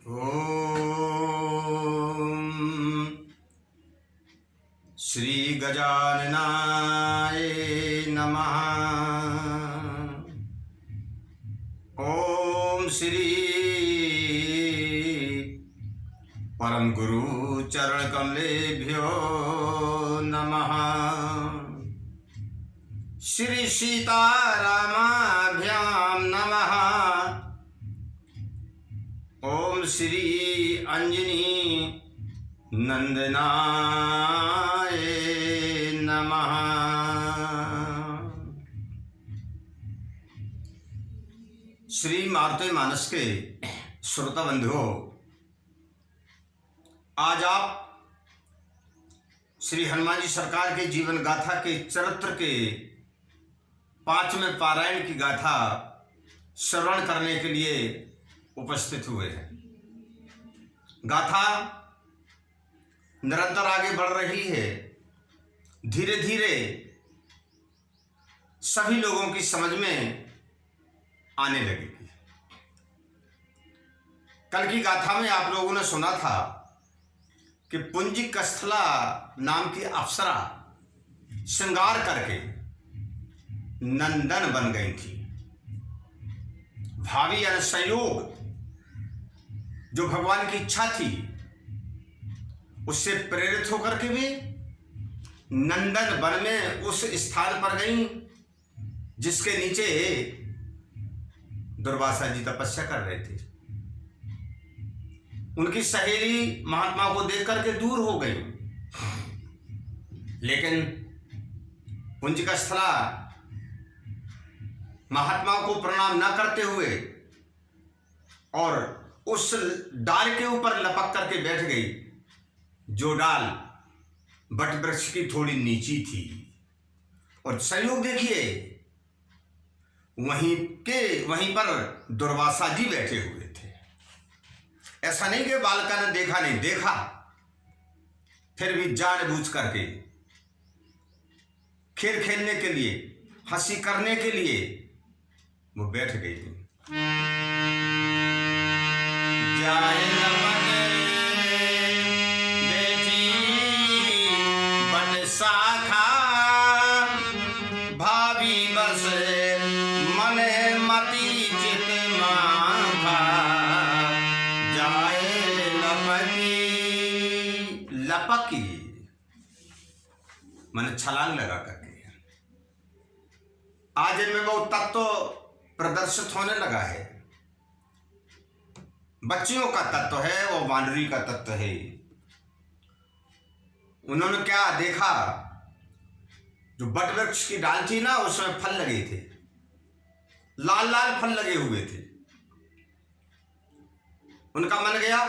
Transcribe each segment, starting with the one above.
ओम श्री गजाननाय नमः। ओम श्री परम गुरु चरण कमलेभ्यो नमः। श्री सीतारामाभ्यां नमः। ओम श्री अंजनी नंदनाय नमः। श्री मारुति मानस के श्रोता बंधुओं, आज आप श्री हनुमान जी सरकार के जीवन गाथा के चरित्र के 5वें पारायण की गाथा श्रवण करने के लिए उपस्थित हुए हैं। गाथा निरंतर आगे बढ़ रही है। धीरे धीरे सभी लोगों की समझ में आने लगेगी। कल की गाथा में आप लोगों ने सुना था कि पुंजिकस्थला नाम की अप्सरा श्रृंगार करके नंदन बन गई थी। भावी यानी संयोग जो भगवान की इच्छा थी उससे प्रेरित होकर के भी नंदन वन में उस स्थान पर गई जिसके नीचे दुर्वासा जी तपस्या कर रहे थे। उनकी सहेली महात्मा को देख करके दूर हो गई, लेकिन पुंजिकस्थला महात्मा को प्रणाम न करते हुए और उस डाल के ऊपर लपक करके बैठ गई, जो डाल बट वृक्ष की थोड़ी नीची थी। और संयोग देखिए, वहीं पर दुर्वासा जी बैठे हुए थे। ऐसा नहीं कि बालका ने देखा, नहीं देखा, फिर भी जानबूझ करके खेल खेलने के लिए, हंसी करने के लिए वो बैठ गई थी। जाए बेटी बट शाखा भावी बस मन मती चित माखा। जाए लपकी मन छलांग लगा करके। आज इनमें वो तत्व प्रदर्शित होने लगा है। बच्चियों का तत्व है, वो वानरी का तत्व है। उन्होंने क्या देखा, जो बट वृक्ष की डाल थी ना, उसमें फल लगे थे, लाल लाल फल लगे हुए थे। उनका मन गया,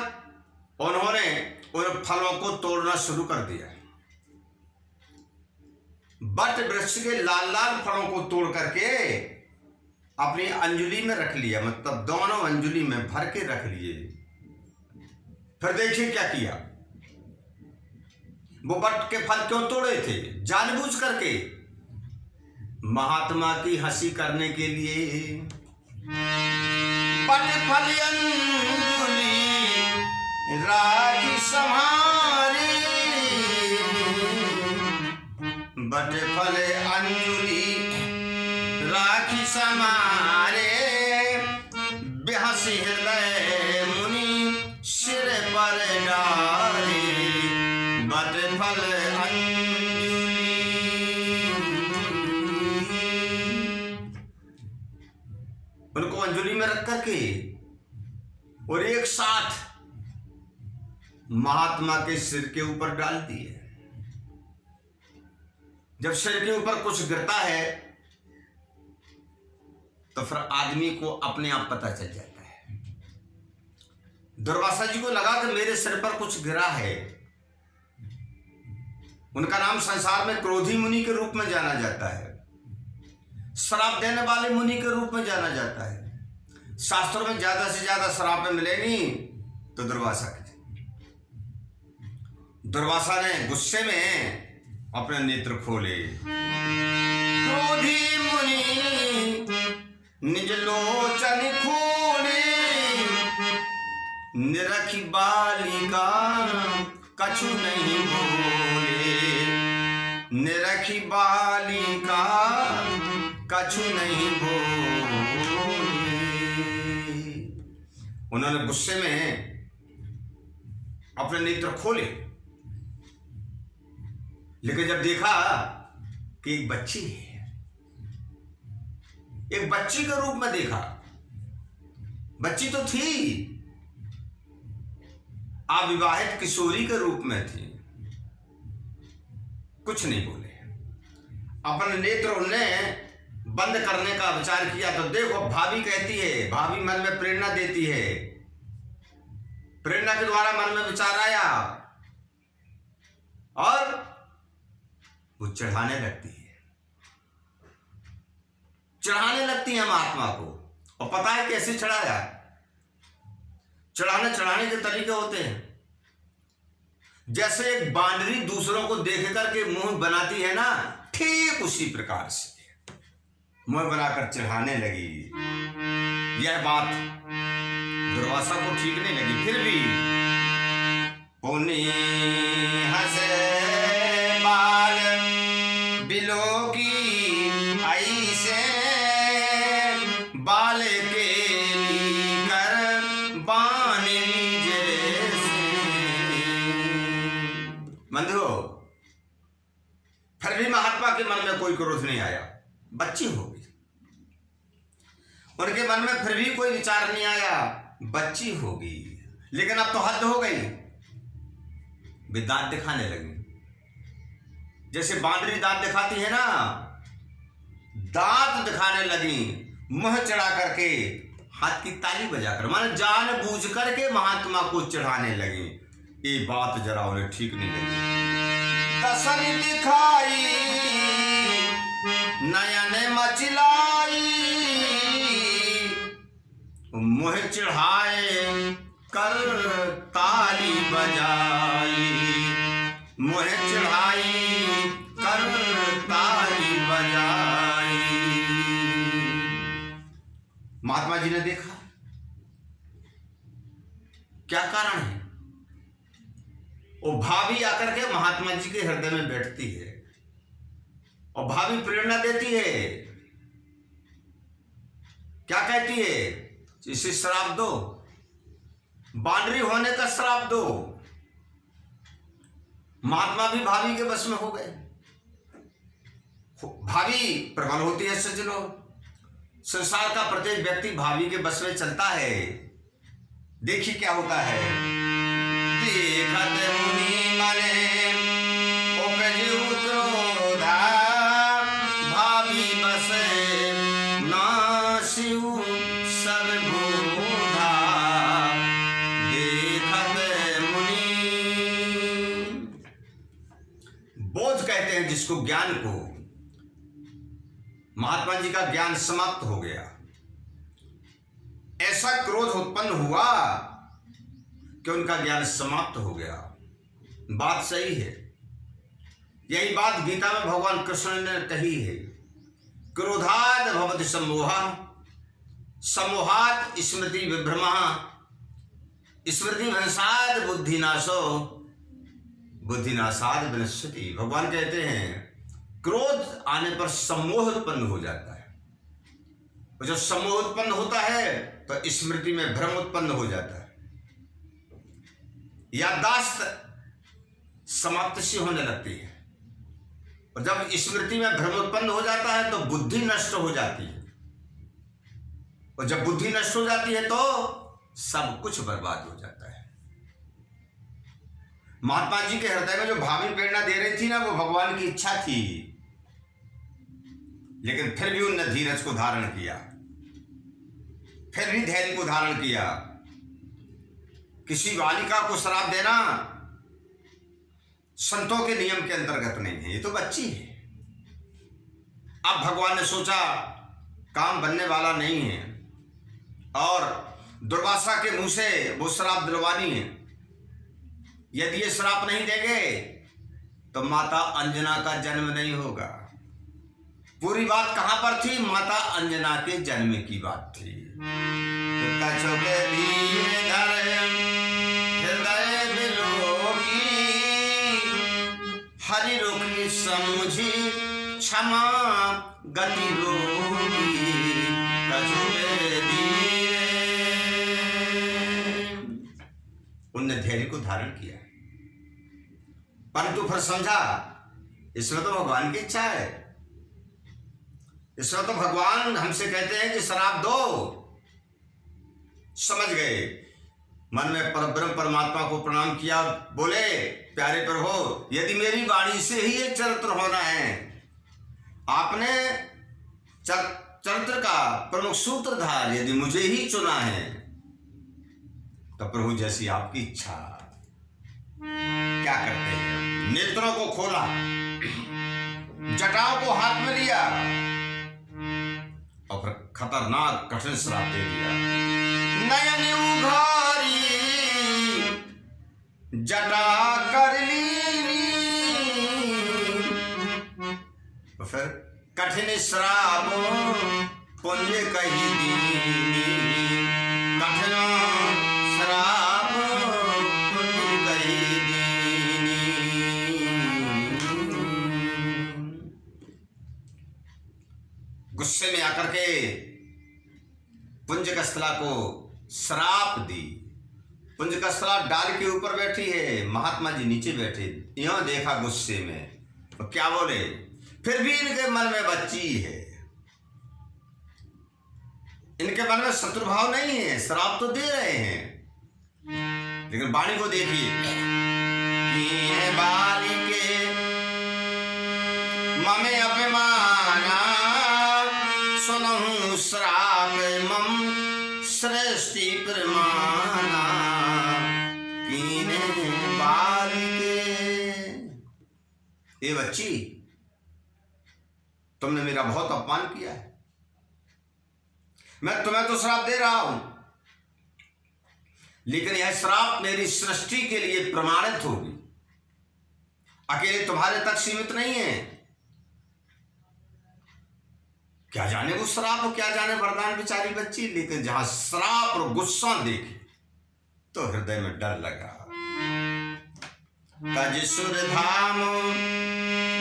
उन्होंने उन फलों को तोड़ना शुरू कर दिया। बट वृक्ष के लाल लाल फलों को तोड़ करके अपनी अंजलि में रख लिया, मतलब दोनों अंजलि में भर के रख लिए। फिर देखिए क्या किया, वो बट के फल क्यों तोड़े थे? जानबूझ करके, महात्मा की हंसी करने के लिए। बट फल अंजलि राखी संहारे, बट फल अंजलि राखी समारे। बेहसी हृदय मुनि सिर पर डाले, बट फल अंजलि। उनको अंजलि में रख करके और एक साथ महात्मा के सिर के ऊपर डाल दिए। जब सिर के ऊपर कुछ गिरता है तो फिर आदमी को अपने आप पता चल जाता है। दुर्वासा जी को लगा कि मेरे सिर पर कुछ गिरा है। उनका नाम संसार में क्रोधी मुनि के रूप में जाना जाता है, श्राप देने वाले मुनि के रूप में जाना जाता है। शास्त्रों में ज्यादा से ज्यादा श्राप मिलेगी तो दुर्वासा की। दुर्वासा ने गुस्से में अपने नेत्र खोले। क्रोधी मुनि निज लोचन खोले, निरखी बालिका कछु नहीं बोले, निरखी बालिका कछु नहीं बोले। उन्होंने गुस्से में अपने नेत्र खोले, लेकिन जब देखा कि एक बच्ची है, एक बच्ची के रूप में देखा, बच्ची तो थी, अविवाहित किशोरी के रूप में थी, कुछ नहीं बोले। अपने नेत्र उन्होंने बंद करने का विचार किया तो देखो भाभी कहती है, भाभी मन में प्रेरणा देती है, प्रेरणा के द्वारा मन में विचार आया और वो चढ़ाने लगती है, चढ़ाने लगती है महात्मा को। और पता है कैसे चढ़ाया? चढ़ाने के तरीके होते हैं, जैसे एक बांदरी दूसरों को देख करके मुंह बनाती है ना, ठीक उसी प्रकार से मुंह बनाकर चढ़ाने लगी। यह बात दुर्वासा को ठीक नहीं लगी, फिर भी पुनि हंसे बाल बिलो की ऐसे, बाल के लीकर बानी जैसे। बंधुओं, फिर भी महात्मा के मन में कोई क्रोध नहीं आया, बच्ची हो गई। उनके मन में फिर भी कोई विचार नहीं आया, बच्ची हो गई। लेकिन अब तो हद हो गई, वे दांत दिखाने लगी, जैसे बांदरी दांत दिखाती है ना, दांत दिखाने लगी, मुंह चढ़ा करके, हाथ की ताली बजाकर, माने जान बूझ करके महात्मा को चढ़ाने लगी। ये बात जरा उन्हें ठीक नहीं लगी। तसरी दिखाई नयन मचिलाई, मुंह चढ़ाए कर ताली बजाई, मुंह चढ़ाई कर ताली बजाई। महात्मा जी ने देखा क्या कारण है। वो भाभी आकर के महात्मा जी के हृदय में बैठती है और भाभी प्रेरणा देती है, क्या कहती है? इसे श्राप दो, बांदरी होने का श्राप दो। महात्मा भी भाभी के बस में हो गए। भाभी प्रबल होती है सज्जनों, संसार का प्रत्येक व्यक्ति भाभी के बस में चलता है। देखिए क्या होता है। देखत मुनि मने उपजु क्रोधा, भाभी बसे नासिउ सब बोधा। देखत मुनि, बोध कहते हैं जिसको, ज्ञान को। महात्मा जी का ज्ञान समाप्त हो गया, ऐसा क्रोध उत्पन्न हुआ कि उनका ज्ञान समाप्त हो गया। बात सही है, यही बात गीता में भगवान कृष्ण ने कही है। क्रोधाद भवति सम्मोहा, सम्मोहात स्मृति विभ्रमः, स्मृति भ्रंशाद बुद्धिनाशो, बुद्धिनाशाद विनश्यति। भगवान कहते हैं क्रोध आने पर सम्मोह उत्पन्न हो जाता है, और जब सम्मोह उत्पन्न होता है तो स्मृति में भ्रम उत्पन्न हो जाता है, याददाश्त समाप्त सी होने लगती है, और जब स्मृति में भ्रम उत्पन्न हो जाता है तो बुद्धि नष्ट हो जाती है, और जब बुद्धि नष्ट हो जाती है तो सब कुछ बर्बाद हो जाता है। महात्मा जी के हृदय में जो भाभी प्रेरणा दे रही थी ना, वो भगवान की इच्छा थी, लेकिन फिर भी उनने धीरज को धारण किया, फिर भी धैर्य को धारण किया। किसी बालिका को श्राप देना संतों के नियम के अंतर्गत नहीं है, ये तो बच्ची है। अब भगवान ने सोचा काम बनने वाला नहीं है, और दुर्वासा के मुंह से वो श्राप दिलवानी है। यदि ये श्राप नहीं देंगे तो माता अंजना का जन्म नहीं होगा। पूरी बात कहां पर थी? माता अंजना के जन्म की बात थी। कछुके धीरे धर हृदय बिलोकी, हरि रुख समुझी क्षमा गति रोगी, कछुके धीरे। उनने धैर्य को धारण किया, परंतु फिर समझा इसमें तो भगवान की इच्छा है। इसमें तो भगवान हमसे कहते हैं कि शराब दो। समझ गए, मन में परब्रह्म परमात्मा को प्रणाम किया, बोले प्यारे प्रभु, यदि मेरी वाणी से ही ये चरित्र होना है, आपने चरित्र का प्रमुख सूत्रधार यदि मुझे ही चुना है, तो प्रभु जैसी आपकी इच्छा। क्या करते हैं, नेत्रों को खोला, जटाओं को हाथ में लिया और फिर खतरनाक कठिन श्राप दे दिया। नयन उघारी जटा कर लीनी, तो फिर कठिन श्राप पुंज कही दीनी, कठिन श्राप पुंज कही दीनी। गुस्से में आकर के पुंजकस्थला को श्राप दी। पुंजकस्थला डाल के ऊपर बैठी है, महात्मा जी नीचे बैठे, यों देखा गुस्से में, तो क्या बोले, फिर भी इनके मन में बच्ची है, इनके मन में शत्रुभाव नहीं है, श्राप तो दे रहे हैं, लेकिन वाणी को देखिए, बालिके ममे अभिमाना, सुनहु श्राप मम सृष्टि प्रमाना, कीने बालिके। ये बच्ची, तुमने मेरा बहुत अपमान किया है, मैं तुम्हें तो श्राप दे रहा हूं, लेकिन यह श्राप मेरी सृष्टि के लिए प्रमाणित होगी, अकेले तुम्हारे तक सीमित नहीं है। क्या जाने वो श्राप हो, क्या जाने वरदान बेचारी बच्ची, लेकिन जहां श्राप और गुस्सा देखी तो हृदय में डर लगा। तज सुर धाम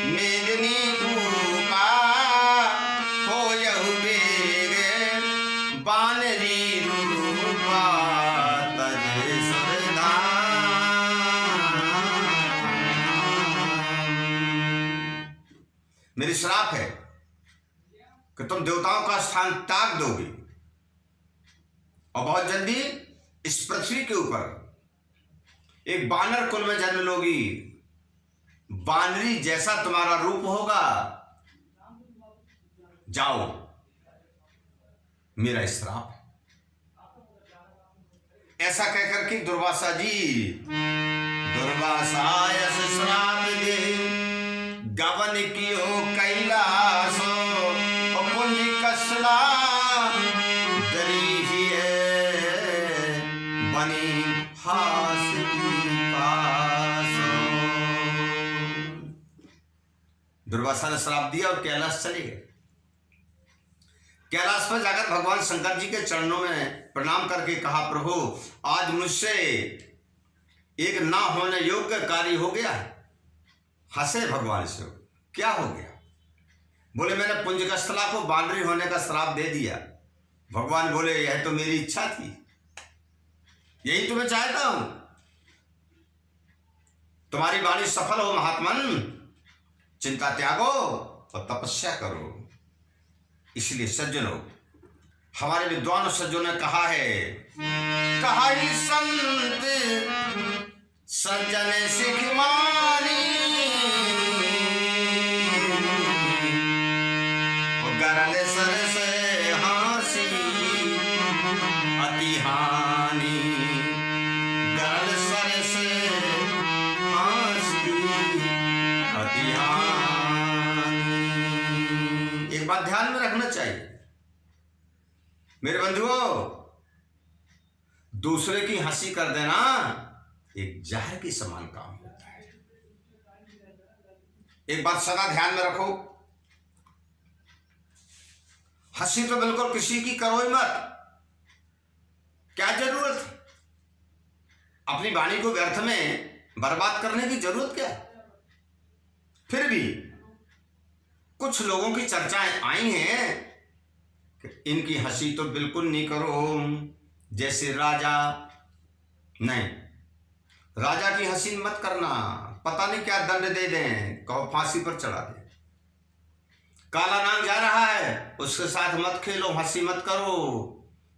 मेदिनी भूपा, हो यहु बेग बानरी रूपा, तज सुर धाम। मेरी श्राप है कि तुम देवताओं का स्थान त्याग दोगे और बहुत जल्दी इस पृथ्वी के ऊपर एक बानर कुल में जन्म लोगी, बानरी जैसा तुम्हारा रूप होगा। जाओ, मेरा श्राप है। ऐसा कहकर के दुर्वासा जी, दुर्वासायस श्राप दे, गवन कियो कैलास, कसला दरी है बनी हास की पास। दुर्वासा ने श्राप दिया और कैलाश चले गए। कैलाश पर जाकर भगवान शंकर जी के चरणों में प्रणाम करके कहा, प्रभु आज मुझसे एक ना होने योग्य कार्य हो गया है। हंसे भगवान से, क्या हो गया? बोले मैंने पुंजकस्थला को बानरी होने का श्राप दे दिया। भगवान बोले यह तो मेरी इच्छा थी, यही तुम्हें चाहता हूं, तुम्हारी वाणी सफल हो महात्मन, चिंता त्यागो और तपस्या करो। इसलिए सज्जनों, हमारे विद्वान सज्जनों ने कहा है, कहा ही संत सज्जन सिख मानी, गरल सर से हासी अति हानि, गरल सर से हासी अति हानि। एक बात ध्यान में रखना चाहिए मेरे बंधुओं, दूसरे की हंसी कर देना एक जहर के समान काम होता है। एक बात सदा ध्यान में रखो, हंसी तो बिल्कुल किसी की करो ही मत, क्या जरूरत है? अपनी वाणी को व्यर्थ में बर्बाद करने की जरूरत क्या है? फिर भी कुछ लोगों की चर्चाएं आई हैं कि इनकी हंसी तो बिल्कुल नहीं करो, जैसे राजा। नहीं, राजा की हंसी मत करना, पता नहीं क्या दंड दे दें, कहो फांसी पर चढ़ा दे। काला नाग जा रहा है, उसके साथ मत खेलो, हंसी मत करो।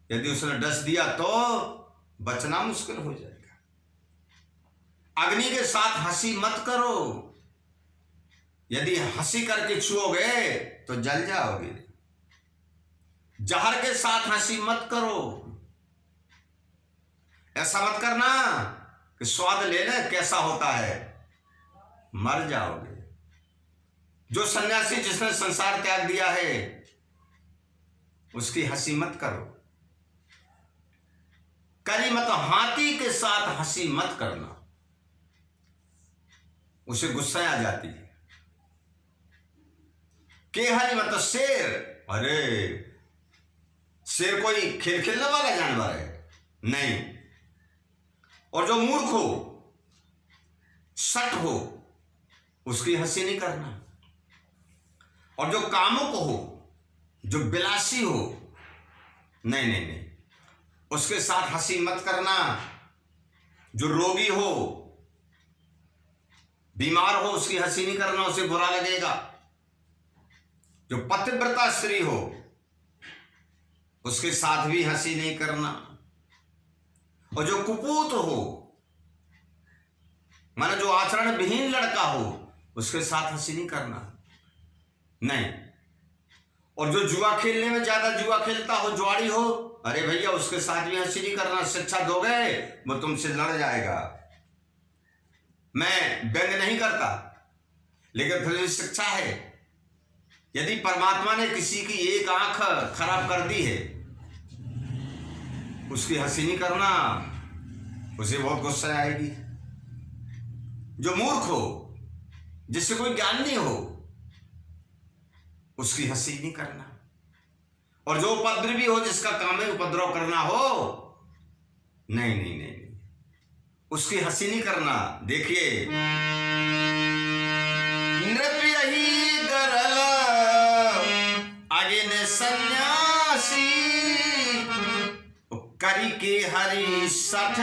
यदि उसने डस दिया तो बचना मुश्किल हो जाएगा। अग्नि के साथ हंसी मत करो, यदि हंसी करके छुओगे तो जल जाओगे। जहर के साथ हंसी मत करो, ऐसा मत करना कि स्वाद ले ले कैसा होता है, मर जाओगे। जो सन्यासी जिसने संसार त्याग दिया है उसकी हंसी मत करो। करी मत, हाथी के साथ हंसी मत करना, उसे गुस्सा आ जाती है। केहरी मत, शेर, अरे शेर कोई खेल खेलने वाला जानवर है? नहीं। और जो मूर्ख हो, सट हो, उसकी हंसी नहीं करना। और जो कामुक हो, जो बिलासी हो, नहीं नहीं नहीं, उसके साथ हंसी मत करना। जो रोगी हो, बीमार हो, उसकी हंसी नहीं करना, उसे बुरा लगेगा। जो पतिव्रता स्त्री हो, उसके साथ भी हंसी नहीं करना। और जो कुपूत हो, माना जो आचरण विहीन लड़का हो, उसके साथ हंसी नहीं करना। नहीं। और जो जुआ खेलने में ज्यादा जुआ खेलता हो, जुआड़ी हो, अरे भैया उसके साथ भी हंसी नहीं करना। शिक्षा दोगे वो तुमसे लड़ जाएगा। मैं व्यंग नहीं करता, लेकिन फिर भी शिक्षा है। यदि परमात्मा ने किसी की एक आंख खराब कर दी है, उसकी हंसी नहीं करना, उसे बहुत गुस्सा आएगी। जो मूर्ख हो, जिससे कोई ज्ञान नहीं हो, उसकी हंसी नहीं करना। और जो उपद्रवी हो, जिसका काम है उपद्रव करना हो, नहीं नहीं नहीं नहीं, उसकी हंसी नहीं करना। देखिए, नृप यही गरल आगे ने सन्यासी, करी के हरि सठ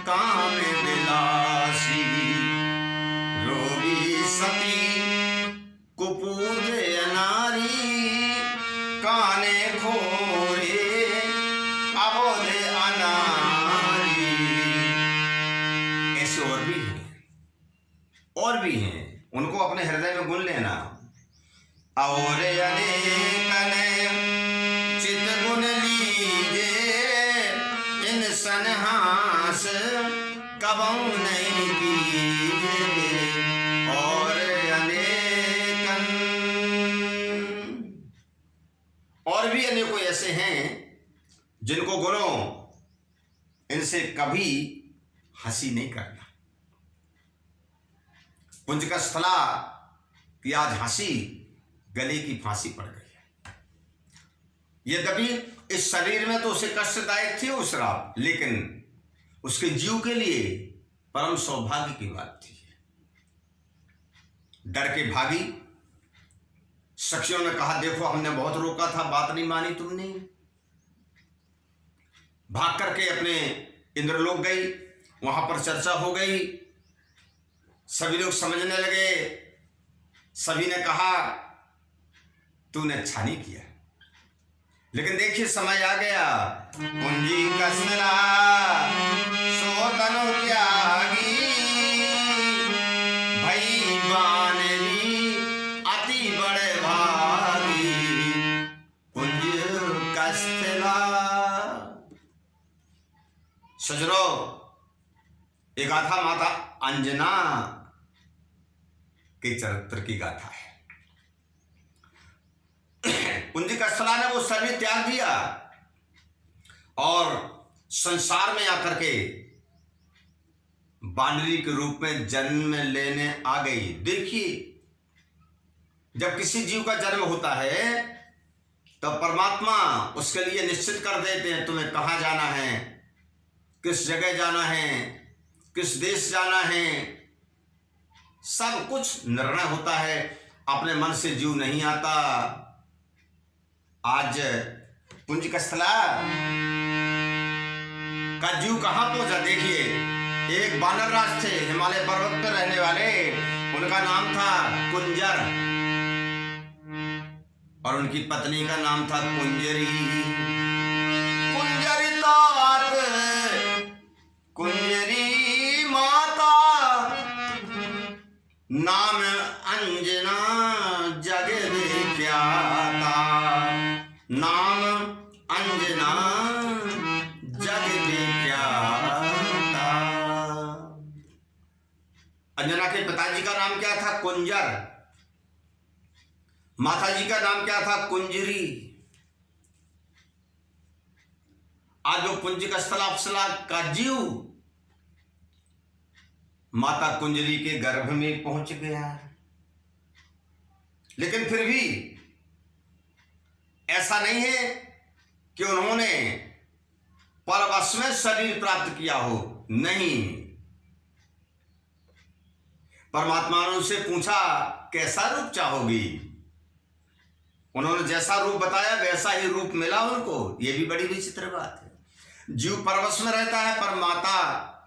काम विलासी, रोगी सती कुपूत अनारी, काने खोरे अबोध अनारी। ऐसे और भी हैं, उनको अपने हृदय में गुन लेना। और अनेक चित गुण लीजे, इन सन्हास कबहु नहीं कीजे। और अनेकन, और भी अनेकों ऐसे हैं जिनको गुणों, इनसे कभी हंसी नहीं करना। कुंज का स्थला कि आज हंसी गले की फांसी पड़ गई है। यद्यपि इस शरीर में तो उसे कष्टदायक थी वो श्राप, लेकिन उसके जीव के लिए परम सौभाग्य की बात थी। डर के भागी सखियों ने कहा, देखो हमने बहुत रोका था, बात नहीं मानी तुमने। भाग करके अपने इंद्रलोक गई, वहां पर चर्चा हो गई, सभी लोग समझने लगे। सभी ने कहा तूने अच्छा नहीं किया। लेकिन देखिए समय आ गया, कुंजी कसरा सो तनु त्यागी, भई बानरी अति बड़े भागी, कुंज कस्तला। सजरो, ये गाथा माता अंजना के चरित्र की गाथा है। कुंज कस्तला ने वो शरीर त्याग दिया और संसार में आकर के बानरी के रूप में जन्म लेने आ गई। देखिए, जब किसी जीव का जन्म होता है तो परमात्मा उसके लिए निश्चित कर देते हैं तुम्हें कहाँ जाना है, किस जगह जाना है, किस देश जाना है, सब कुछ निर्णय होता है। अपने मन से जीव नहीं आता। आज पुंजकस्थला का जीव कहाँ पहुंचा? देखिए, एक बानर राज थे हिमालय पर्वत पर रहने वाले, उनका नाम था कुंजर और उनकी पत्नी का नाम था कुंजरी। कुंजरी तात कुंजरी माता, नाम अंजना जग विख्याता, नाम अंजना जग विख्याता। अंजना के पिताजी का नाम क्या था? कुंजर। माता जी का नाम क्या था? कुंजरी। आज वो पुंजकस्थला अप्सरा का जीव माता कुंजरी के गर्भ में पहुंच गया। लेकिन फिर भी ऐसा नहीं है कि उन्होंने परवश में शरीर प्राप्त किया हो, नहीं। परमात्मा ने उनसे पूछा, कैसा रूप चाहोगी? उन्होंने जैसा रूप बताया वैसा ही रूप मिला उनको। ये भी बड़ी विचित्र बात है। जीव परवश में रहता है पर माता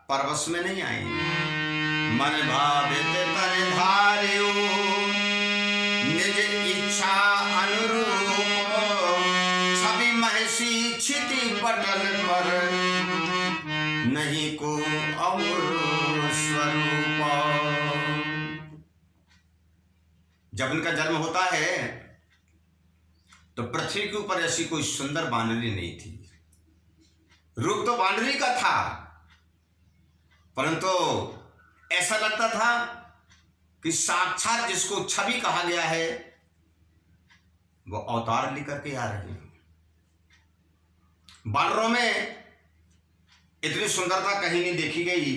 परवश में नहीं आई। मन भावित तन धार्यो निज इच्छा अनुरूप, छवि महसी क्षिति पटल पर, नहीं को और स्वरूप। जब उनका जन्म होता है तो पृथ्वी के ऊपर ऐसी कोई सुंदर बानरी नहीं थी। रूप तो बानरी का था, परंतु ऐसा लगता था कि साक्षात जिसको छवि कहा गया है वो अवतार लेकर के आ रहे हैं। बानरों में इतनी सुंदरता कहीं नहीं देखी गई।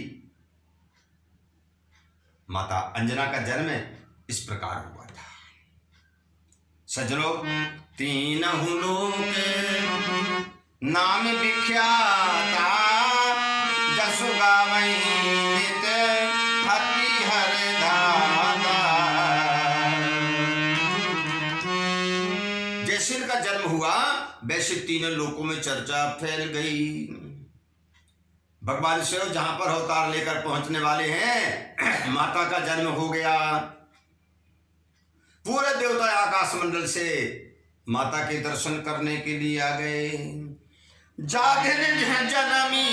माता अंजना का जन्म इस प्रकार हुआ था। सज्जनों, तीनहु लोक नाम विख्याता, जसु गावई नित हरिहर दाता। जैसे इनका जन्म हुआ वैसे तीनों लोकों में चर्चा फैल गई। भगवान शिव जहां पर अवतार लेकर पहुंचने वाले हैं, माता का जन्म हो गया। पूरे देवता आकाश मंडल से माता के दर्शन करने के लिए आ गए। जागिर जनमी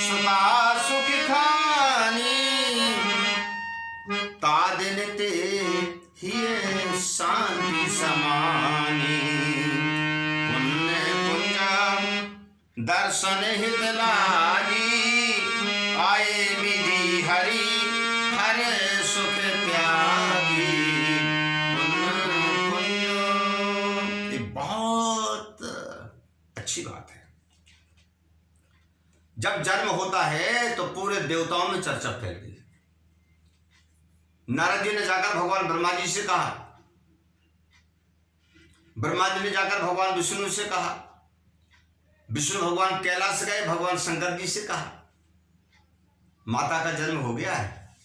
सुता सुख खानी, तादिन ते हिये शांति समानी। पुण्य पुण्य दर्शन हित लागी, आए विधि हरि हर सुख त्यागी। अच्छी बात है। जब जन्म होता है तो पूरे देवताओं में चर्चा फैल गई। नारद जी ने जाकर भगवान ब्रह्मा जी से कहा, ब्रह्मा जी ने जाकर भगवान विष्णु से कहा, विष्णु भगवान कैलाश गए, भगवान शंकर जी से कहा माता का जन्म हो गया है,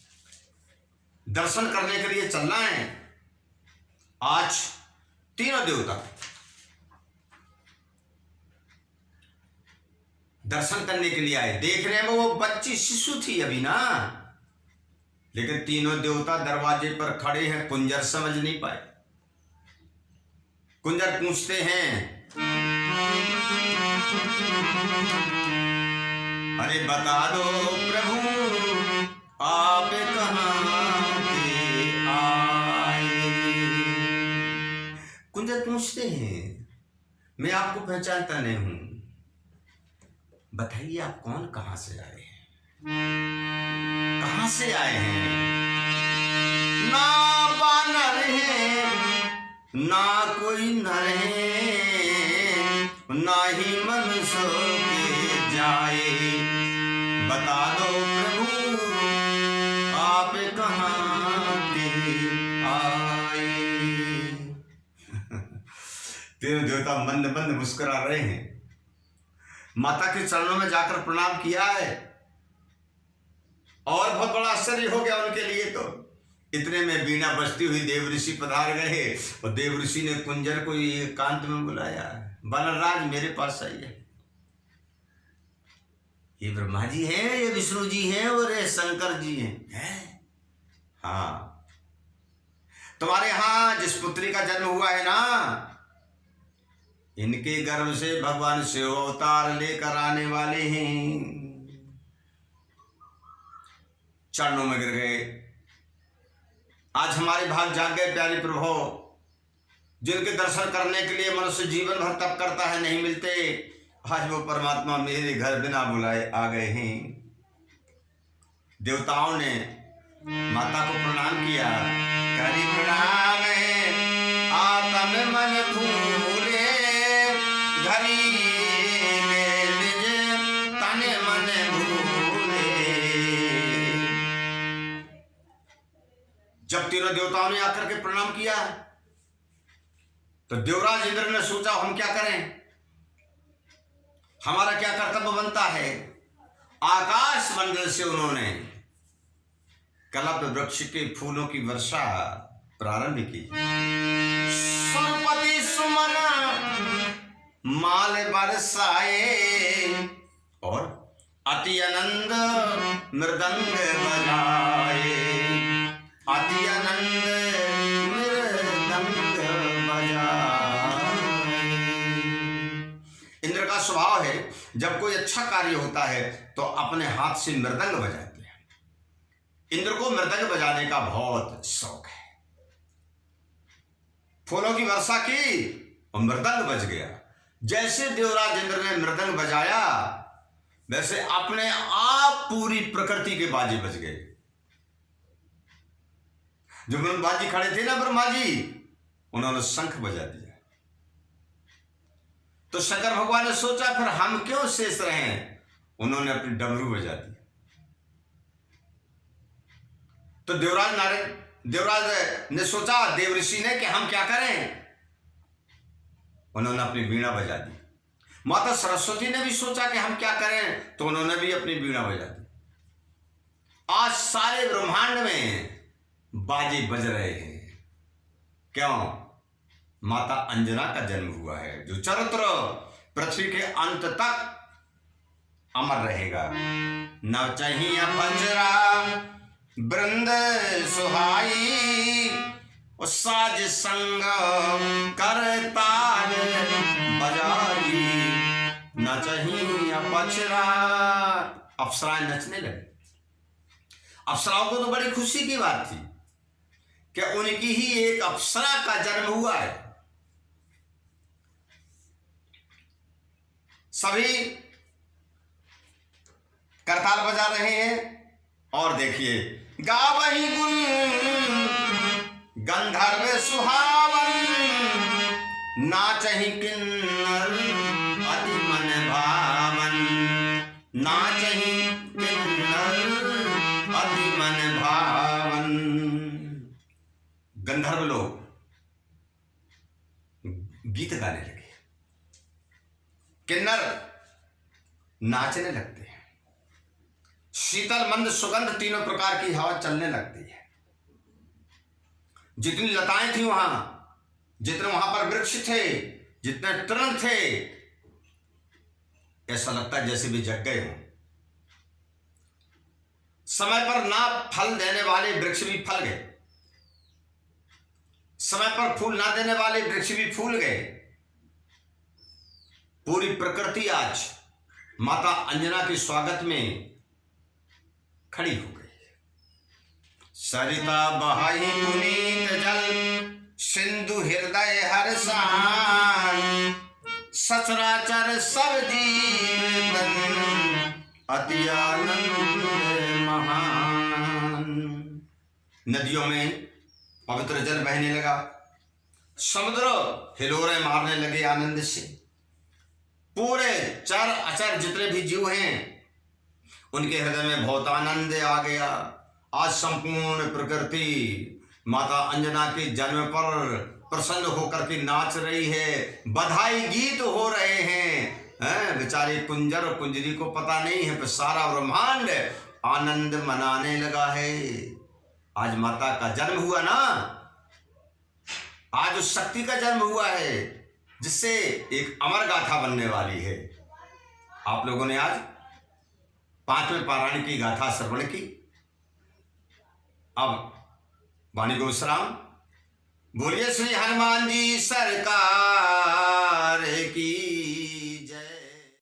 दर्शन करने के लिए चलना है। आज तीनों देवता दर्शन करने के लिए आए। देखने में वो बच्ची शिशु थी अभी ना, लेकिन तीनों देवता दरवाजे पर खड़े हैं। कुंजर समझ नहीं पाए। कुंजर पूछते हैं, अरे बता दो प्रभु आप कहाँ के आए। कुंजर पूछते हैं, मैं आपको पहचानता नहीं हूं, बताइए आप कौन, कहां से आए हैं, कहां से आए हैं। ना बानर है ना कोई नर है, ना ही मनुष्य के जाए। बता दो प्रभु आप कहां के आए। तीनों देवता मंद मंद मुस्कुरा रहे हैं। माता के चरणों में जाकर प्रणाम किया है। और बहुत बड़ा आश्चर्य हो गया उनके लिए। तो इतने में बीणा बजती हुई देव ऋषि पधार गए और देव ऋषि ने कुंजर को एकांत में बुलाया, बानरराज मेरे पास आइए। ये ब्रह्मा जी हैं, ये विष्णु जी हैं और ये शंकर जी हैं। हाँ, तुम्हारे यहां जिस पुत्री का जन्म हुआ है ना, इनके गर्भ से भगवान शिव अवतार लेकर आने वाले हैं। चरणों में गिर गए। आज हमारे भाग जाग गए प्यारे प्रभु, जिनके दर्शन करने के लिए मनुष्य जीवन भर तप करता है, नहीं मिलते। आज वो परमात्मा मेरे घर बिना बुलाए आ गए हैं। देवताओं ने माता को प्रणाम किया, करी प्रणाम आत्म मन फूले, घरी तन मन भूले। जब तीनों देवताओं ने आकर के प्रणाम किया तो देवराज इंद्र ने सोचा हम क्या करें, हमारा क्या कर्तव्य बनता है। आकाश मंडल से उन्होंने कल्प वृक्ष के फूलों की वर्षा प्रारंभ की। सुरपति सुमन माल बरसाए और अति आनंद मृदंग बजाए, अति आनंद मृदंग बजाए। इंद्र का स्वभाव है जब कोई अच्छा कार्य होता है तो अपने हाथ से मृदंग बजाते हैं। इंद्र को मृदंग बजाने का बहुत शौक है। फूलों की वर्षा की और मृदंग बज गया। जैसे देवराज इंद्र ने मृदंग बजाया वैसे अपने आप पूरी प्रकृति के बाजे बज गए। जो ब्रह्मा जी खड़े थे ना, ब्रह्मा जी, उन्होंने शंख बजा दिया। तो शंकर भगवान ने सोचा फिर हम क्यों शेष रहें, उन्होंने अपनी डमरू बजा दी। तो देवराज ने सोचा, देव ऋषि ने, कि हम क्या करें, उन्होंने अपनी वीणा बजा दी। माता सरस्वती ने भी सोचा कि हम क्या करें, तो उन्होंने भी अपनी वीणा बजा दी। आज सारे ब्रह्मांड में बाजे बज रहे हैं। क्यों? माता अंजना का जन्म हुआ है, जो चरित्र पृथ्वी के अंत तक अमर रहेगा। न चाहिए बजरा वृंद सुहाई, साज संग कर ताल बजाई। न चाहिए बजरा। अप्सराएं नचने लगी। अप्सराओं को तो बड़ी खुशी की बात थी कि उनकी ही एक अप्सरा का जन्म हुआ है। सभी करताल बजा रहे हैं और देखिए, गावही गुण गंधर्व सुहावन, नाचहि किन्नर अति मन भावन, नाचहि किन्नर अति मन भावन। गंधर्व लोग गीत गाने लगे, किन्नर नाचने लगते हैं, शीतल मंद सुगंध तीनों प्रकार की हवा चलने लगती है। जितनी लताएं थी वहां, जितने वहां पर वृक्ष थे, जितने तृण थे, ऐसा लगता है जैसे भी जग गए हों। समय पर ना फल देने वाले वृक्ष भी फल गए, समय पर फूल ना देने वाले वृक्ष भी फूल गए। पूरी प्रकृति आज माता अंजना के स्वागत में खड़ी हो गई। सरिता बहाई पुनीत जल, सिंधु हृदय हर्षान, सचराचर सब जीव अति आनंद महान। नदियों में पवित्र जल बहने लगा, समुद्र हिलोरे मारने लगे आनंद से। पूरे चर अचर जितने भी जीव हैं उनके हृदय में बहुत आनंद आ गया। आज संपूर्ण प्रकृति माता अंजना के जन्म पर प्रसन्न होकर के नाच रही है, बधाई गीत हो रहे हैं। हैं बेचारे कुंजर और कुंजरी को पता नहीं है, पर सारा ब्रह्मांड आनंद मनाने लगा है। आज माता का जन्म हुआ ना, आज उस शक्ति का जन्म हुआ है जिससे एक अमर गाथा बनने वाली है। आप लोगों ने आज 5वें पारायण की गाथा श्रवण की। अब वाणी को विश्राम। बोलिए श्री हनुमान जी सरकार की।